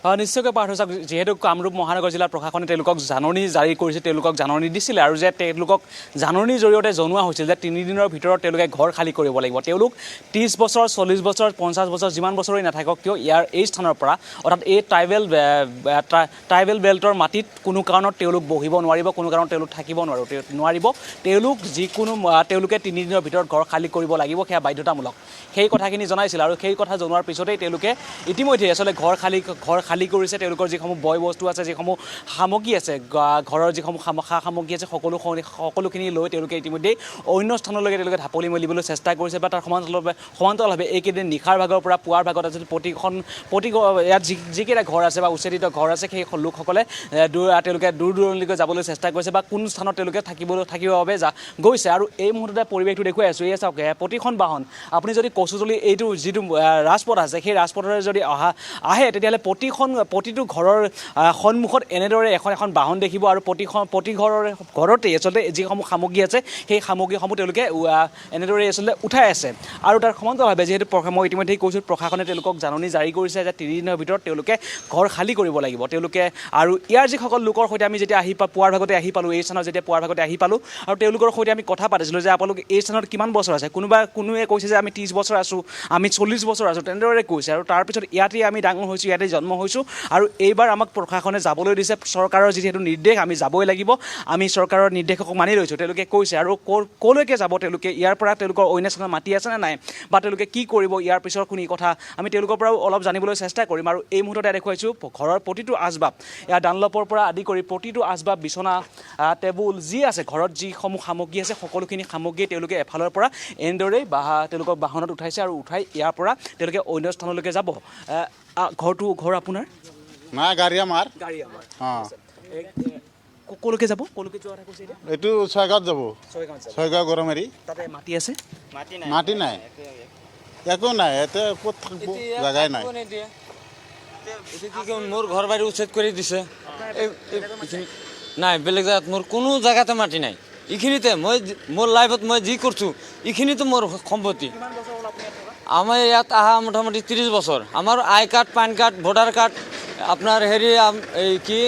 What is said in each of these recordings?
নিশ্চয়কৈ পাৰ্থ চাওক যিহেতু কামৰূপ মহানগৰ জিলা প্ৰশাসনে তেওঁলোকক জাননী জাৰি কৰিছে তেওঁলোকক জাননী দিছিলে আৰু যে তেওঁলোকক জাননীৰ জৰিয়তে জনোৱা হৈছিল যে 3 দিনৰ ভিতৰত তেওঁলোকে ঘৰ খালী কৰিব লাগিব তেওঁলোক 30 বছৰ 40 বছৰ 50 বছৰ যিমান বছৰেই নাথাকক কিয় ইয়াৰ এই স্থানৰ পৰা অৰ্থাৎ এই ট্ৰাইবেল বেল্টৰ মাটিত কোনো কাৰণত তেওঁলোক বহিব নোৱাৰিব কোনো কাৰণত তেওঁলোক থাকিব নোৱাৰিব তেওঁলোক যিকোনো তেওঁলোকে 3 দিনৰ ভিতৰত ঘৰ খালী কৰিব লাগিব সেয়া বাধ্যতামূলক সেই কথাখিনি জনাইছিল আৰু সেই কথা জনোৱাৰ পিছতেই তেওঁলোকে ইতিমধ্যে আসলে ঘৰ খালী কৰিছে তেওঁলোকৰ যিসমূহ বয় বস্তু আছে যিসমূহ সামগ্ৰী আছে ঘৰৰ যিসমূহ সামগ্ৰী আছে সকলোখিনি লৈ তেওঁলোকে ইতিমধ্যে অন্য স্থানলৈকে তেওঁলোকে ঢাপলি মেলিবলৈ চেষ্টা কৰিছে বা তাৰ সমান্তৰালভাৱে এইকেইদিন নিশাৰ ভাগৰ পৰা পুৱাৰ ভাগত আছিল প্ৰতি ইয়াত যিকেইটা ঘৰ আছে বা উচ্ছেদিত ঘৰ আছে সেই লোকসকলে তেওঁলোকে দূৰ দূৰণিলৈকে যাবলৈ চেষ্টা কৰিছে বা কোন স্থানত তেওঁলোকে থাকিবৰ বাবে গৈছে আৰু এই মুহূৰ্ততে পৰিৱেশটো দেখুৱাই আছোঁ এই চাওক প্ৰতিখন বাহন আপুনি যদি কচুতলি এইটো যিটো ৰাজপথ আছে সেই ৰাজপথৰে যদি আহে তেতিয়াহ'লে প্ৰতিটো ঘৰৰ সন্মুখত এনেদৰে এখন বাহন দেখিব আৰু প্ৰতি ঘৰতেই আচলতে যিসমূহ সামগ্ৰী আছে সেই সামগ্ৰীসমূহ তেওঁলোকে এনেদৰে আচলতে উঠাই আছে আৰু তাৰ সমান্তৰালভাৱে যিহেতু মই ইতিমধ্যেই কৈছোঁ প্ৰশাসনে তেওঁলোকক জাননী জাৰি কৰিছে যে 3 দিনৰ ভিতৰত তেওঁলোকে ঘৰ খালী কৰিব লাগিব তেওঁলোকে আৰু ইয়াৰ যিসকল লোকৰ সৈতে আমি যেতিয়া পুৱাৰ ভাগতে আহি পালোঁ এই স্থানত যেতিয়া পুৱাৰ ভাগতে আহি পালোঁ আৰু তেওঁলোকৰ সৈতে আমি কথা পাতিছিলোঁ যে আপোনালোক এই স্থানত কিমান বছৰ আছে কোনোৱে কৈছে যে আমি 30 বছৰ আছোঁ আমি 40 বছৰ আছোঁ তেনেদৰে কৈছে আৰু তাৰপিছত ইয়াতেই আমি ডাঙৰ হৈছোঁ ইয়াতে জন্ম হৈছোঁ আৰু এইবাৰ আমাক প্ৰশাসনে যাবলৈ দিছে চৰকাৰৰ যিহেতু নিৰ্দেশ আমি যাবই লাগিব আমি চৰকাৰৰ নিৰ্দেশক মানি লৈছোঁ তেওঁলোকে কৈছে আৰু ক'লৈকে যাব তেওঁলোকে ইয়াৰ পৰা তেওঁলোকৰ অন্য স্থানত মাটি আছেনে নাই বা তেওঁলোকে কি কৰিব ইয়াৰ পিছৰ কোনো কথা আমি তেওঁলোকৰ পৰাও অলপ জানিবলৈ চেষ্টা কৰিম আৰু এই মুহূৰ্ততে দেখুৱাইছোঁ ঘৰৰ প্ৰতিটো আচবাব ইয়াৰ ডানলপৰ পৰা আদি কৰি প্ৰতিটো আচবাব বিচনা টেবুল যি আছে ঘৰত যিসমূহ সামগ্ৰী আছে সকলোখিনি সামগ্ৰী তেওঁলোকে এফালৰ পৰা এনেদৰেই তেওঁলোকৰ বাহনত উঠাইছে আৰু উঠাই ইয়াৰ পৰা তেওঁলোকে অন্য স্থানলৈকে যাব ঘৰ আপোনাৰ না গাড়ী আমাৰ ক'লৈকে যাব ক'লৈকে যোৱা কথা কৈছে এইটো ছয়গাঁৱত যাব ছয়গাঁও গৰমাৰী তাতে মাটি আছে মাটি নাই একো নাই ইয়াতে ক'ত থাকিব জেগাই নাই মোৰ ঘৰ বাৰী উচ্ছেদ কৰি দিছে নাই বেলেগ জেগাত মোৰ কোনো জেগাতে মাটি নাই এইখিনিতে মোৰ লাইফত মই যি কৰিছোঁ এইখিনিতো মোৰ সম্পত্তি আমাৰ ইয়াত অহা মোটামুটি 30 বছৰ আমাৰ I card PAN card voter card আপোনাৰ এই কি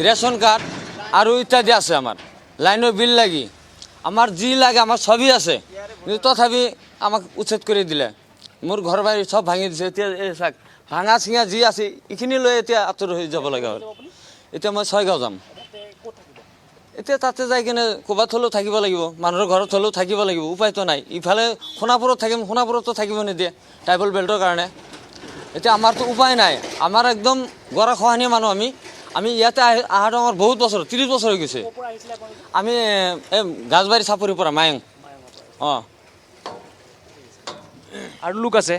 ৰেচন কাৰ্ড আৰু ইত্যাদি আছে আমাৰ লাইনৰ বিল লাগি আমাৰ যি লাগে আমাৰ সবই আছে তথাপি আমাক উচ্ছেদ কৰি দিলে মোৰ ঘৰ বাৰী চব ভাঙি দিছে এতিয়া এই চাক ভাঙা চিঙা যি আছে এইখিনি লৈ এতিয়া আঁতৰ হৈ যাব লগা হ'ল এতিয়া মই ছয়গাঁও যাম এতিয়া তাতে যাই কিনে ক'ৰবাত হ'লেও থাকিব লাগিব মানুহৰ ঘৰত হ'লেও থাকিব লাগিব উপায়তো নাই ইফালে সোণাপুৰত থাকিম সোণাপুৰতো থাকিব নিদিয়ে ট্ৰাইবেল বেল্টৰ কাৰণে এতিয়া আমাৰতো উপায় নাই আমাৰ একদম গৰা খহনীয়া মানুহ আমি ইয়াতে অহাটো আমাৰ বহুত বছৰ 30 বছৰ হৈ গৈছে আমি এই গাজবাৰী চাপৰিৰ পৰা মায়ং আৰু লোক আছে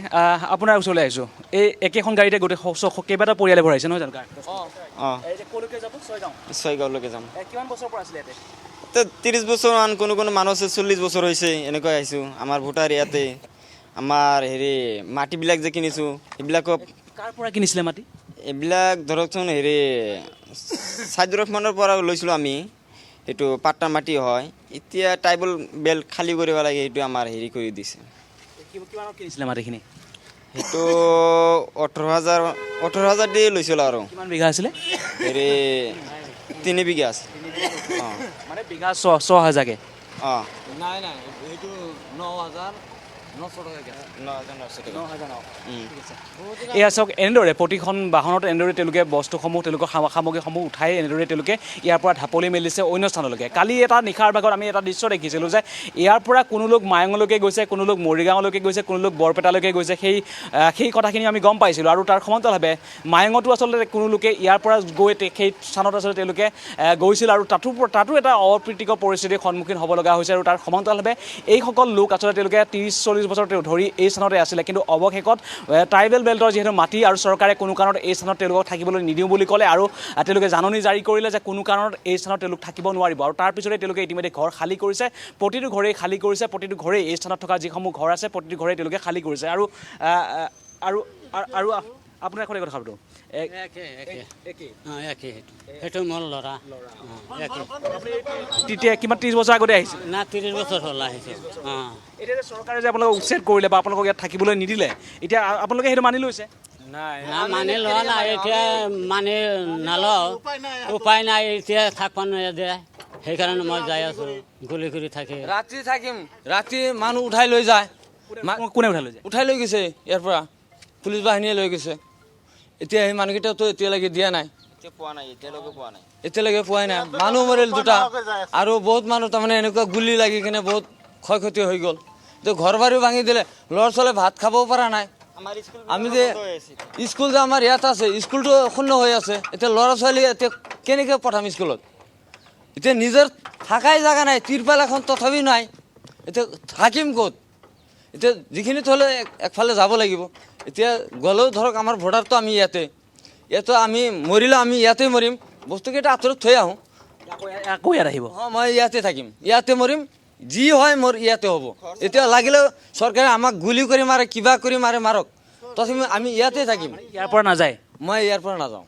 আপোনাৰ ওচৰলৈ আহিছোঁ এই একেখন গাড়ীতে গোটেই কেইবাটা পৰিয়ালে ভৰাইছে নহয় জানো ছয়গাঁৱলৈকে যাম কিমান বছৰ পৰা আছিলে ইয়াতে 30 বছৰমান কোনো মানুহ আছে 40 বছৰ হৈছে এনেকৈ আহিছোঁ আমাৰ ভোটাৰ ইয়াতে আমাৰ মাটিবিলাক যে কিনিছোঁ এইবিলাকক কাৰ পৰা কিনিছিলে মাটি এইবিলাক ধৰকচোন চাইড ৰহমানৰ পৰা লৈছিলোঁ আমি সেইটো পাট্টা মাটি হয় এতিয়া ট্ৰাইবেল বেল্ট খালী কৰিব লাগে সেইটো আমাৰ কৰি দিছে কিমানত কিনিছিলে মাটিখিনি সেইটো 18,000 দি লৈছিলোঁ আৰু কিমান বিঘা আছিলে 3 বিঘা আছে মানে বিঘা 6,000কে নাই এইটো 9,000 এয়া চাওক এনেদৰে প্ৰতিখন বাহনত এনেদৰে তেওঁলোকে বস্তুসমূহ তেওঁলোকৰ সামগ্ৰীসমূহ উঠাই এনেদৰে তেওঁলোকে ইয়াৰ পৰা ঢাপলি মেলিছে অন্য স্থানলৈকে কালি এটা নিশাৰ ভাগত আমি এটা দৃশ্য দেখিছিলোঁ যে ইয়াৰ পৰা কোনো লোক মায়ঙলৈকে গৈছে কোনো লোক মৰিগাঁৱলৈকে গৈছে কোনো লোক বৰপেটালৈকে গৈছে সেই কথাখিনি আমি গম পাইছিলোঁ আৰু তাৰ সমান্তৰালভাৱে মায়ঙতো আচলতে কোনো লোকে ইয়াৰ পৰা গৈ সেই স্থানত আচলতে তেওঁলোকে গৈছিল আৰু তাতো এটা অপ্ৰীতিকৰ পৰিস্থিতিৰ সন্মুখীন হ'ব লগা হৈছে আৰু তাৰ সমান্তৰালভাৱে এইসকল লোক আচলতে তেওঁলোকে 30-40 বছৰ ধৰি এই স্থানতে আছিলে কিন্তু অৱশেষত ট্ৰাইবেল বেল্টৰ যিহেতু মাটি আৰু চৰকাৰে কোনো কাৰণত এই স্থানত তেওঁলোকক থাকিবলৈ নিদিওঁ বুলি ক'লে আৰু তেওঁলোকে জাননী জাৰি কৰিলে যে কোনো কাৰণত এই স্থানত তেওঁলোক থাকিব নোৱাৰিব আৰু তাৰ পিছতে তেওঁলোকে ইতিমধ্যে ঘৰ খালী কৰিছে প্ৰতিটো ঘৰেই খালী কৰিছে প্ৰতিটো ঘৰেই এই স্থানত থকা যিসমূহ ঘৰ আছে প্ৰতিটো ঘৰেই তেওঁলোকে খালী কৰিছে আৰু আপোনাৰ এখন কথা পাতোঁ সেইটো মোৰ ল'ৰা তেতিয়া কিমান 30 বছৰ আগতে আহিছিল না 30 বছৰ হ'ল আহিছে এতিয়া যে চৰকাৰে যে আপোনালোকক উচ্ছেদ কৰিলে বা আপোনালোকক ইয়াত থাকিবলৈ নিদিলে এতিয়া আপোনালোকে সেইটো মানি লৈছে না মানে লোৱা নাই এতিয়া মানে নলওঁ উপায় নাই এতিয়া থাকিব নোৱাৰে সেইকাৰণে মই যাই আছোঁ গুলি কৰি থাকে ৰাতি থাকিম ৰাতি মানুহ উঠাই লৈ যায় কোনে উঠাই লৈ যায় উঠাই লৈ গৈছে ইয়াৰ পৰা পুলিচ বাহিনীয়ে লৈ গৈছে এতিয়া সেই মানুহকেইটাতো এতিয়ালৈকে দিয়া নাই এতিয়ালৈকে পোৱাই নাই মানুহ মৰিল দুটা আৰু বহুত মানুহ তাৰমানে এনেকুৱা গুলি লাগি কিনে বহুত ক্ষয় ক্ষতি হৈ গ'ল এতিয়া ঘৰ বাৰীও ভাঙি দিলে ল'ৰা ছোৱালীয়ে ভাত খাবও পৰা নাই আমি যে স্কুল যে আমাৰ ইয়াত আছে স্কুলটো শূন্য হৈ আছে এতিয়া ল'ৰা ছোৱালী এতিয়া কেনেকৈ পঠাম স্কুলত এতিয়া নিজৰ থাকাই জেগা নাই তিৰপাল এখন তথাপিও নাই এতিয়া থাকিম ক'ত এতিয়া যিখিনি থ'লে একফালে যাব লাগিব এতিয়া গ'লেও ধৰক আমাৰ ভোটাৰটো আমি ইয়াতে আমি মৰিলেও আমি ইয়াতে মৰিম বস্তুকেইটা আঁতৰত থৈ আহোঁ আকৌ ইয়াত আহিব অঁ মই ইয়াতে থাকিম ইয়াতে মৰিম যি হয় মোৰ ইয়াতে হ'ব এতিয়া লাগিলেও চৰকাৰে আমাক গুলি কৰি মাৰে কিবা কৰি মাৰক তথাপি আমি ইয়াতে থাকিম ইয়াৰ পৰা নাযায় মই ইয়াৰ পৰা নাযাওঁ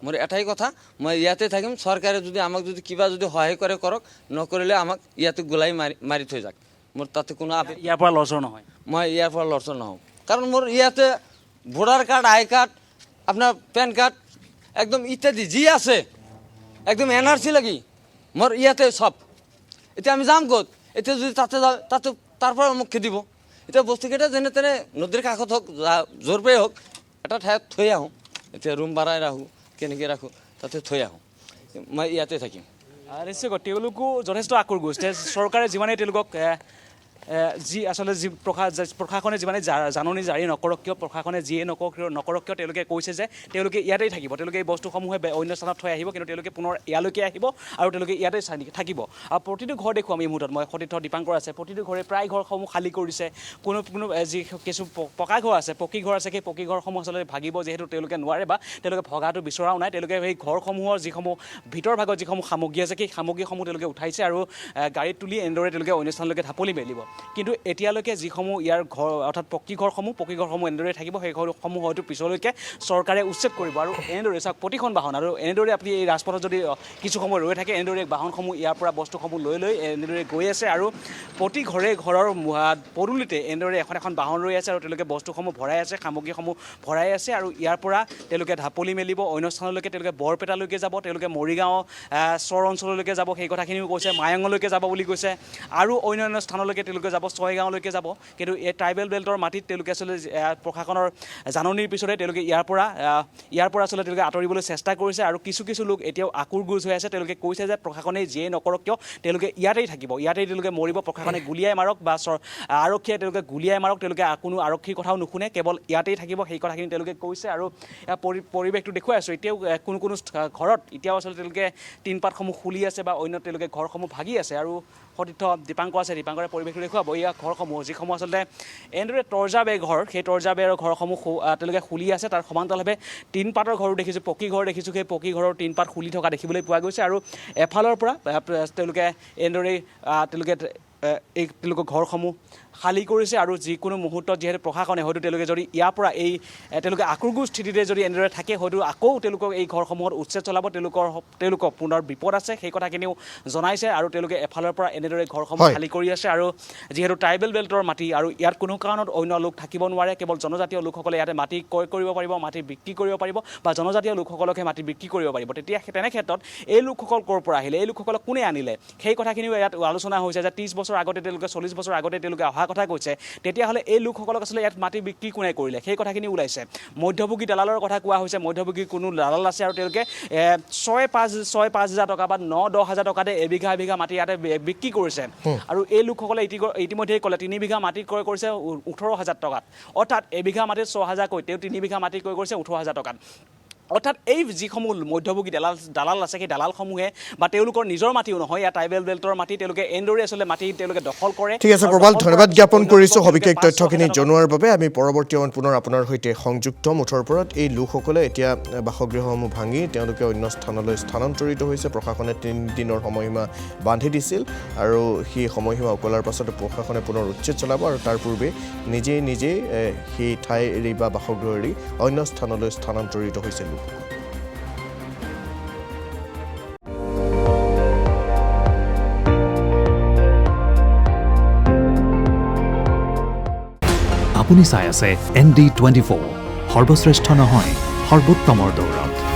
মোৰ এটাই কথা মই ইয়াতে থাকিম চৰকাৰে যদি আমাক যদি কিবা যদি সহায় কৰে কৰক নকৰিলে আমাক ইয়াতে গোলাই মাৰি থৈ যাওক মোৰ তাতে কোনো ইয়াৰ পৰা লৰচৰ নহয় মই ইয়াৰ পৰা লৰচৰ নহওঁ কাৰণ মোৰ ইয়াতে ভোটাৰ কাৰ্ড আই কাৰ্ড আপোনাৰ পেন কাৰ্ড একদম ইত্যাদি যি আছে একদম NRC লাগি মোৰ ইয়াতে চব এতিয়া আমি যাম ক'ত এতিয়া যদি তাতে যাওঁ তাতে তাৰ পৰা মোক খেদিব এতিয়া বস্তুকেইটা যেনে তেনে নদীৰ কাষত হওক য'ৰ পৰাই হওক এটা ঠাইত থৈ আহোঁ এতিয়া ৰুম ভাড়াই ৰাখোঁ কেনেকৈ ৰাখোঁ তাতে থৈ আহোঁ মই ইয়াতে থাকিম নিশ্চয়কৈ তেওঁলোকো যথেষ্ট আকুৰ গৈছে চৰকাৰে যিমানেই তেওঁলোকক যি আচলতে যি প্ৰশাসনে যিমানে জাননী জাৰি নকৰক কিয় প্ৰশাসনে যিয়ে নকৰক কিয় তেওঁলোকে কৈছে যে তেওঁলোকে ইয়াতেই থাকিব তেওঁলোকে এই বস্তুসমূহে অন্য স্থানত থৈ আহিব কিন্তু তেওঁলোকে পুনৰ ইয়ালৈকে আহিব আৰু তেওঁলোকে ইয়াতে থাকিব আৰু প্ৰতিটো ঘৰ দেখোঁ আমি এই মুহূৰ্তত মই সতীৰ্থ দীপাংকৰ আছে প্ৰতিটো ঘৰে প্ৰায় ঘৰসমূহ খালী কৰিছে কোনো যি কিছু পকা ঘৰ আছে পকী ঘৰ আছে সেই পকী ঘৰসমূহ আচলতে ভাগিব যিহেতু তেওঁলোকে নোৱাৰে বা তেওঁলোকে ভগাটো বিচৰাও নাই তেওঁলোকে সেই ঘৰসমূহৰ যিসমূহ ভিতৰ ভাগত যিসমূহ সামগ্ৰী আছে সেই সামগ্ৰীসমূহ তেওঁলোকে উঠাইছে আৰু গাড়ীত তুলি এনেদৰে তেওঁলোকে অন্য স্থানলৈকে ঢাপলি মেলিব কিন্তু এতিয়ালৈকে যিসমূহ ইয়াৰ ঘৰ অৰ্থাৎ পকী ঘৰসমূহ এনেদৰে থাকিব সেই ঘৰসমূহ হয়তো পিছলৈকে চৰকাৰে উচ্ছেদ কৰিব আৰু এনেদৰে চাওক প্ৰতিখন বাহন আৰু এনেদৰে আপুনি এই ৰাজপথত যদি কিছু সময় ৰৈ থাকে এনেদৰে বাহনসমূহ ইয়াৰ পৰা বস্তুসমূহ লৈ এনেদৰে গৈ আছে আৰু প্ৰতি ঘৰৰ পদূলিতে এনেদৰে এখন বাহন ৰৈ আছে আৰু তেওঁলোকে বস্তুসমূহ ভৰাই আছে সামগ্ৰীসমূহ ভৰাই আছে আৰু ইয়াৰ পৰা তেওঁলোকে ঢাপলি মেলিব অন্য স্থানলৈকে তেওঁলোকে বৰপেটালৈকে যাব তেওঁলোকে মৰিগাঁও চৰ অঞ্চললৈকে যাব সেই কথাখিনিও কৈছে মায়ঙলৈকে যাব বুলি কৈছে আৰু অন্যান্য স্থানলৈকে তেওঁলোকে যাব ছয়গাঁৱলৈকে যাব কিন্তু এই ট্ৰাইবেল বেল্টৰ মাটিত তেওঁলোকে আচলতে প্ৰশাসনৰ জাননীৰ পিছতে তেওঁলোকে ইয়াৰ পৰা আচলতে তেওঁলোকে আঁতৰিবলৈ চেষ্টা কৰিছে আৰু কিছু লোক এতিয়াও আকুৰ গুজ হৈ আছে তেওঁলোকে কৈছে যে প্ৰশাসনে যিয়ে নকৰক কিয় তেওঁলোকে ইয়াতেই থাকিব ইয়াতেই তেওঁলোকে মৰিব প্ৰশাসনে গুলিয়াই মাৰক বা আৰক্ষীয়ে তেওঁলোকে গুলিয়াই মাৰক তেওঁলোকে কোনো আৰক্ষীৰ কথাও নুশুনে কেৱল ইয়াতেই থাকিব সেই কথাখিনি তেওঁলোকে কৈছে আৰু পৰিৱেশটো দেখুৱাই আছোঁ এতিয়াও কোনো ঘৰত এতিয়াও আচলতে তেওঁলোকে টিনপাতসমূহ খুলি আছে বা অন্য তেওঁলোকে ঘৰসমূহ ভাগি আছে আৰু সতীৰ্থ দীপাংকৰ আছে দীপাংকৰে পৰিৱেশটো দেখুৱাব ইয়াৰ ঘৰসমূহ যিসমূহ আচলতে এনেদৰে তৰ্জা বেৰ ঘৰ সেই তৰ্জা বেৰৰ ঘৰসমূহ তেওঁলোকে খুলি আছে তাৰ সমান্তৰালভাৱে টিনপাতৰ ঘৰো দেখিছোঁ পকী ঘৰ দেখিছোঁ সেই পকী ঘৰৰ টিনপাত খুলি থকা দেখিবলৈ পোৱা গৈছে আৰু এফালৰ পৰা তেওঁলোকে এনেদৰেই তেওঁলোকৰ ঘৰসমূহ খালী কৰিছে আৰু যিকোনো মুহূৰ্তত যিহেতু প্ৰশাসনে হয়তো তেওঁলোকে যদি ইয়াৰ পৰা তেওঁলোকে আকুৰগুজ স্থিতিতে যদি এনেদৰে থাকে হয়তো আকৌ তেওঁলোকক এই ঘৰসমূহত উচ্ছেদ চলাব তেওঁলোকৰ পুনৰ বিপদ আছে সেই কথাখিনিও জনাইছে আৰু তেওঁলোকে এফালৰ পৰা এনেদৰে ঘৰসমূহ খালী কৰি আছে আৰু যিহেতু ট্ৰাইবেল বেল্টৰ মাটি আৰু ইয়াত কোনো কাৰণত অন্য লোক থাকিব নোৱাৰে কেৱল জনজাতীয় লোকসকলে ইয়াতে মাটি ক্ৰয় কৰিব পাৰিব মাটি বিক্ৰী কৰিব পাৰিব বা জনজাতীয় লোকসকলকহে মাটি বিক্ৰী কৰিব পাৰিব তেতিয়া তেনে ক্ষেত্ৰত এই লোকসকল ক'ৰ পৰা আহিলে এই লোকসকলক কোনে আনিলে সেই কথাখিনিও ইয়াত আলোচনা হৈছে যে 30 বছৰ আগতে তেওঁলোকে 40 বছৰ আগতে তেওঁলোকে অহা কথা কৈছে তেতিয়াহ'লে এই লোকসকলক আচলতে ইয়াত মাটি বিক্ৰী কোনে কৰিলে সেই কথাখিনি ওলাইছে মধ্যভোগী দালালৰ কথা কোৱা হৈছে মধ্যভোগী কোনো দালাল আছে আৰু তেওঁলোকে 6-5 হাজাৰ টকা বা 9-10 হাজাৰ টকাতে এবিঘা মাটি ইয়াতে বিক্ৰী কৰিছে আৰু এই লোকসকলে ইতিমধ্যেই ক'লে 3 বিঘা মাটি ক্ৰয় কৰিছে 18,000 টকাত অৰ্থাৎ এবিঘা মাটিত 6,000 কৈ তেওঁ 3 বিঘা মাটি ক্ৰয় কৰিছে 18,000 টকাত অৰ্থাৎ এই যিসমূহ মধ্যভোগী দালাল আছে সেই দালালসমূহে বা তেওঁলোকৰ নিজৰ মাটিও নহয় ইয়াত ট্ৰাইবেল বেল্টৰ মাটি তেওঁলোকে এনেদৰে আচলতে মাটি তেওঁলোকে দখল কৰে ঠিক আছে প্ৰবাল ধন্যবাদ জ্ঞাপন কৰিছোঁ সবিশেষ তথ্যখিনি জনোৱাৰ বাবে আমি পৰৱৰ্তী পুনৰ আপোনাৰ সৈতে সংযুক্ত মুঠৰ ওপৰত এই লোকসকলে এতিয়া বাসগৃহসমূহ ভাঙি তেওঁলোকে অন্য স্থানলৈ স্থানান্তৰিত হৈছে প্ৰশাসনে 3 দিনৰ সময়সীমা বান্ধি দিছিল আৰু সেই সময়সীমা উকলাৰ পাছতে প্ৰশাসনে পুনৰ উচ্ছেদ চলাব আৰু তাৰ পূৰ্বে নিজে সেই ঠাই এৰি বা বাসগৃহ এৰি অন্য স্থানলৈ স্থানান্তৰিত হৈছিল আপুনি চাই আছে ND24 সৰ্বশ্ৰেষ্ঠ নহয় সৰ্বোত্তমৰ দৌৰত।